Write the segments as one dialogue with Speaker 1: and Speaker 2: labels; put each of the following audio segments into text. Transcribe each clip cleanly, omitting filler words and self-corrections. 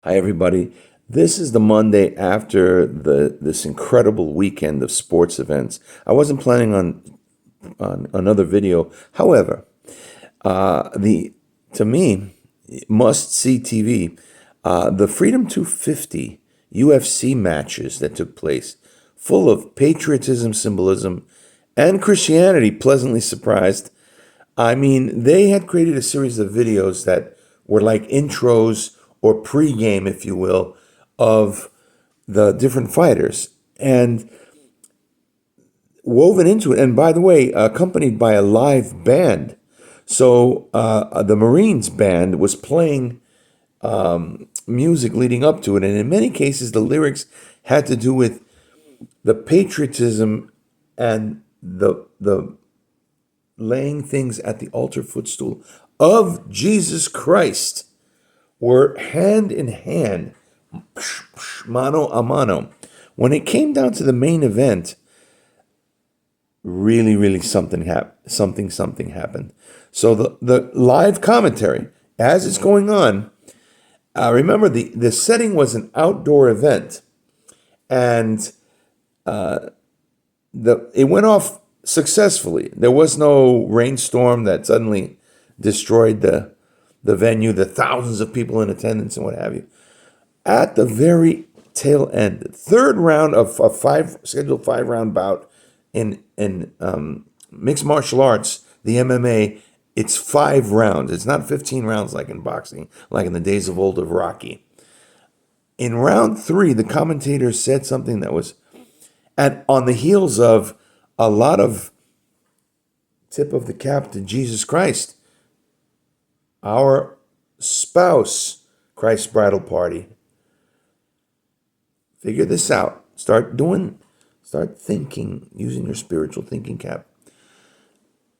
Speaker 1: Hi, everybody. This is the Monday after this incredible weekend of sports events. I wasn't planning on another video. However, the to me must see TV. The Freedom 250 UFC matches that took place, full of patriotism, symbolism, and Christianity. Pleasantly surprised. I mean, they had created a series of videos that were like intros or pre-game, if you will, of the different fighters and woven into it. And by the way, accompanied by a live band. So the Marines band was playing music leading up to it. And in many cases, the lyrics had to do with the patriotism and the laying things at the altar footstool of Jesus Christ were hand in hand, mano a mano. When it came down to the main event, really something happened. So the live commentary as it's going on. Remember the setting was an outdoor event, and it went off successfully. There was no rainstorm that suddenly destroyed the venue, the thousands of people in attendance and what have you. At the very tail end, third round of a scheduled 5 round bout in mixed martial arts, the MMA, it's 5 rounds. It's not 15 rounds like in boxing, like in the days of old of Rocky. In round 3, the commentator said something that was, and on the heels of a lot of tip of the cap to Jesus Christ, our spouse, Christ's bridal party. Figure this out. Start thinking, using your spiritual thinking cap.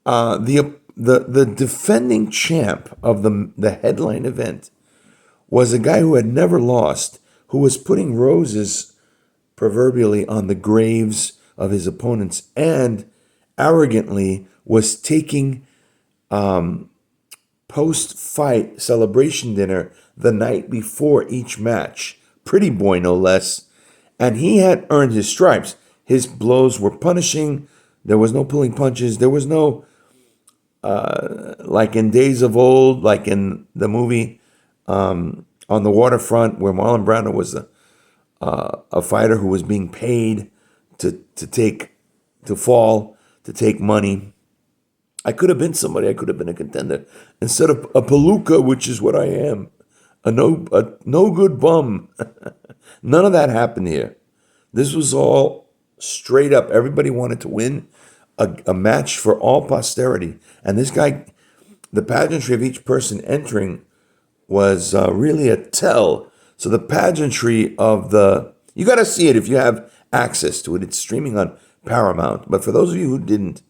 Speaker 1: The defending champ of the headline event was a guy who had never lost, who was putting roses proverbially on the graves of his opponents, and arrogantly was taking post-fight celebration dinner the night before each match. Pretty boy, no less. And he had earned his stripes. His blows were punishing. There was no pulling punches. There was no, like in days of old, like in the movie On the Waterfront, where Marlon Brando was a fighter who was being paid to fall, to take money. I could have been somebody. I could have been a contender. Instead of a palooka, which is what I am, a no good bum. None of that happened here. This was all straight up. Everybody wanted to win a match for all posterity. And this guy, the pageantry of each person entering was really a tell. So the pageantry of you got to see it if you have access to it. It's streaming on Paramount. But for those of you who didn't,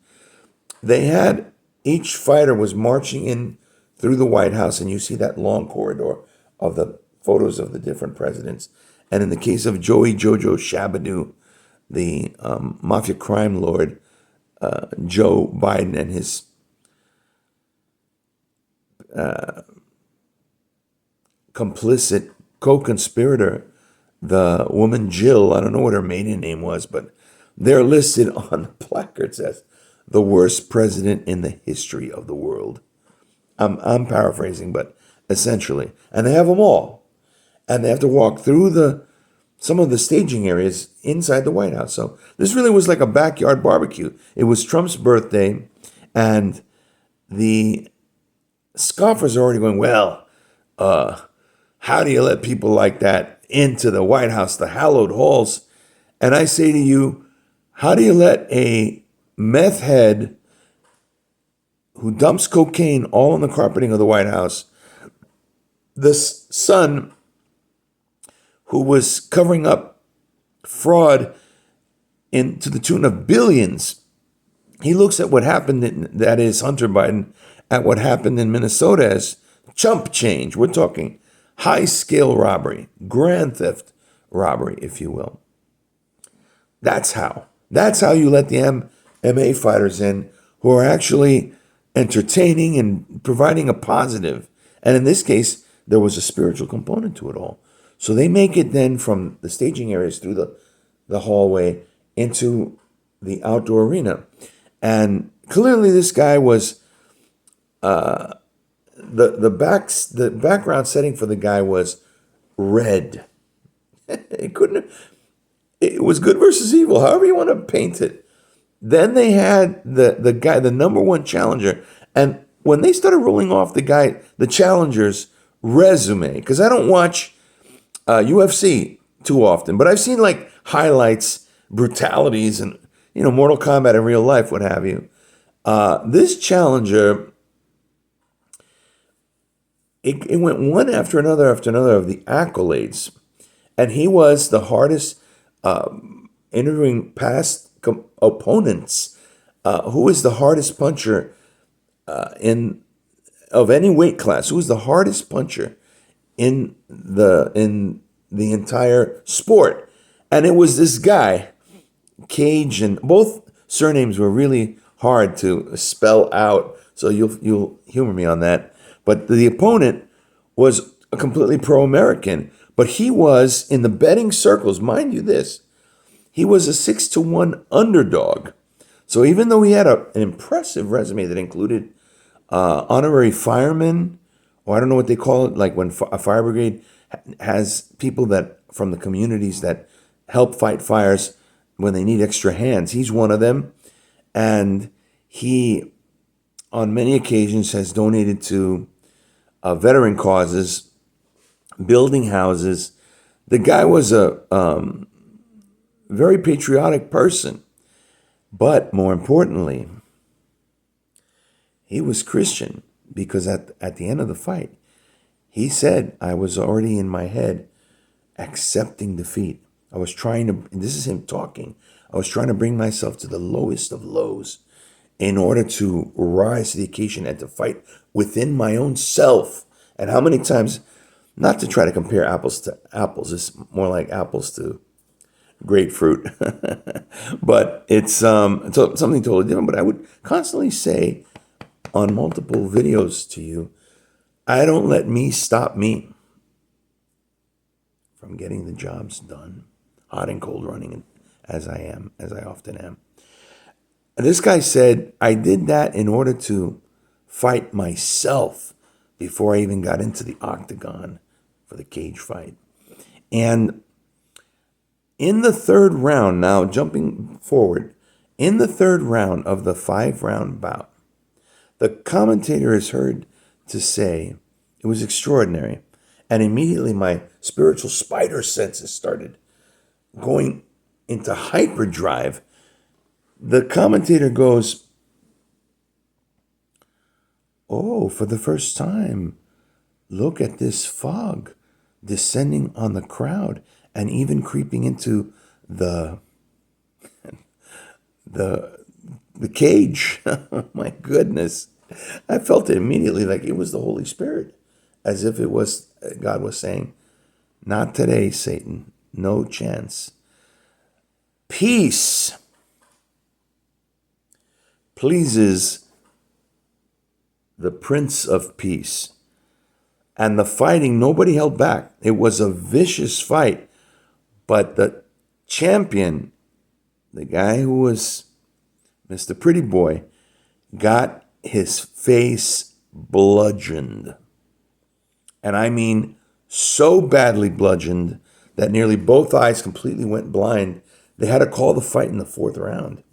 Speaker 1: each fighter was marching in through the White House, and you see that long corridor of the photos of the different presidents. And in the case of Joey Jojo Shabadoo, the mafia crime lord, Joe Biden and his complicit co-conspirator, the woman Jill, I don't know what her maiden name was, but they're listed on the placards as the worst president in the history of the world. I'm paraphrasing, but essentially. And they have them all. And they have to walk through some of the staging areas inside the White House. So this really was like a backyard barbecue. It was Trump's birthday, and the scoffers are already going, well, how do you let people like that into the White House, the hallowed halls? And I say to you, how do you let a meth head who dumps cocaine all on the carpeting of the White House, the son who was covering up fraud to the tune of billions, he looks at what happened, that is Hunter Biden, at what happened in Minnesota as chump change. We're talking high-scale robbery, grand theft robbery, if you will. That's how you let the MMA fighters in, who are actually entertaining and providing a positive. And in this case, there was a spiritual component to it all. So they make it then from the staging areas through the hallway into the outdoor arena. And clearly this guy was the background setting for the guy was red. It couldn't it was good versus evil, however you want to paint it. Then they had the guy, the number one challenger, and when they started rolling off the challenger's resume, because I don't watch UFC too often, but I've seen like highlights, brutalities, and Mortal Kombat in real life, what have you. This challenger, it went one after another of the accolades, and he was the hardest interviewing past opponents. Who is the hardest puncher in of any weight class? Who is the hardest puncher in the entire sport? And it was this guy, Cage, and both surnames were really hard to spell out. So you'll humor me on that. But the opponent was a completely pro-American, but he was in the betting circles, mind you this, he was a 6-1 underdog. So even though he had an impressive resume that included honorary firemen, or I don't know what they call it, like when a fire brigade has people that from the communities that help fight fires when they need extra hands. He's one of them. And he, on many occasions, has donated to veteran causes, building houses. The guy was a very patriotic person. But more importantly, he was Christian, because at the end of the fight, he said, I was already in my head accepting defeat. I was trying to, this is him talking, I was trying to bring myself to the lowest of lows in order to rise to the occasion and to fight within my own self. And how many times, not to try to compare apples to apples, it's more like apples to grapefruit, but it's something totally different. But I would constantly say on multiple videos to you, I don't let me stop me from getting the jobs done, hot and cold running, as I often am. And this guy said, I did that in order to fight myself before I even got into the octagon for the cage fight. And in the third round, now jumping forward, in the third round of the 5-round bout, the commentator is heard to say, it was extraordinary. And immediately my spiritual spider senses started going into hyperdrive. The commentator goes, oh, for the first time, look at this fog descending on the crowd and even creeping into the cage. Oh my goodness. I felt it immediately like it was the Holy Spirit, as if it was God was saying, not today, Satan, no chance. Peace pleases the Prince of Peace. And the fighting, nobody held back. It was a vicious fight. But the champion, the guy who was Mr. Pretty Boy, got his face bludgeoned. And I mean so badly bludgeoned that nearly both eyes completely went blind. They had to call the fight in the 4th round.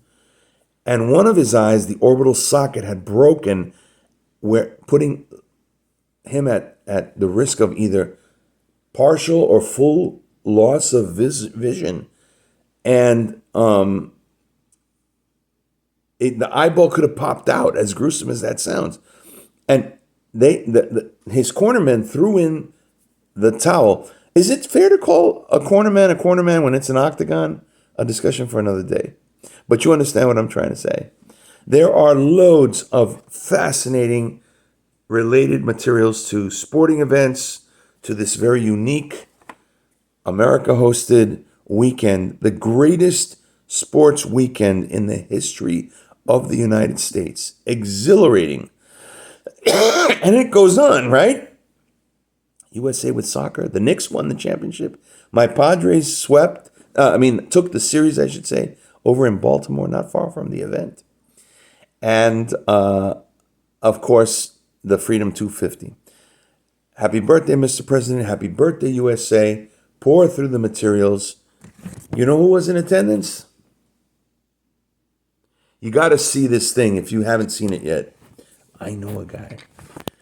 Speaker 1: And one of his eyes, the orbital socket, had broken, putting him at the risk of either partial or full loss of vision. And the eyeball could have popped out, as gruesome as that sounds. And his cornermen threw in the towel. Is it fair to call a cornerman when it's an octagon? A discussion for another day. But you understand what I'm trying to say. There are loads of fascinating related materials to sporting events, to this very unique America-hosted weekend, the greatest sports weekend in the history of the United States. Exhilarating. And it goes on, right? USA with soccer. The Knicks won the championship. My Padres took the series, I should say, over in Baltimore, not far from the event. And, of course, the Freedom 250. Happy birthday, Mr. President. Happy birthday, USA. Pour through the materials. You know who was in attendance? You got to see this thing if you haven't seen it yet. I know a guy.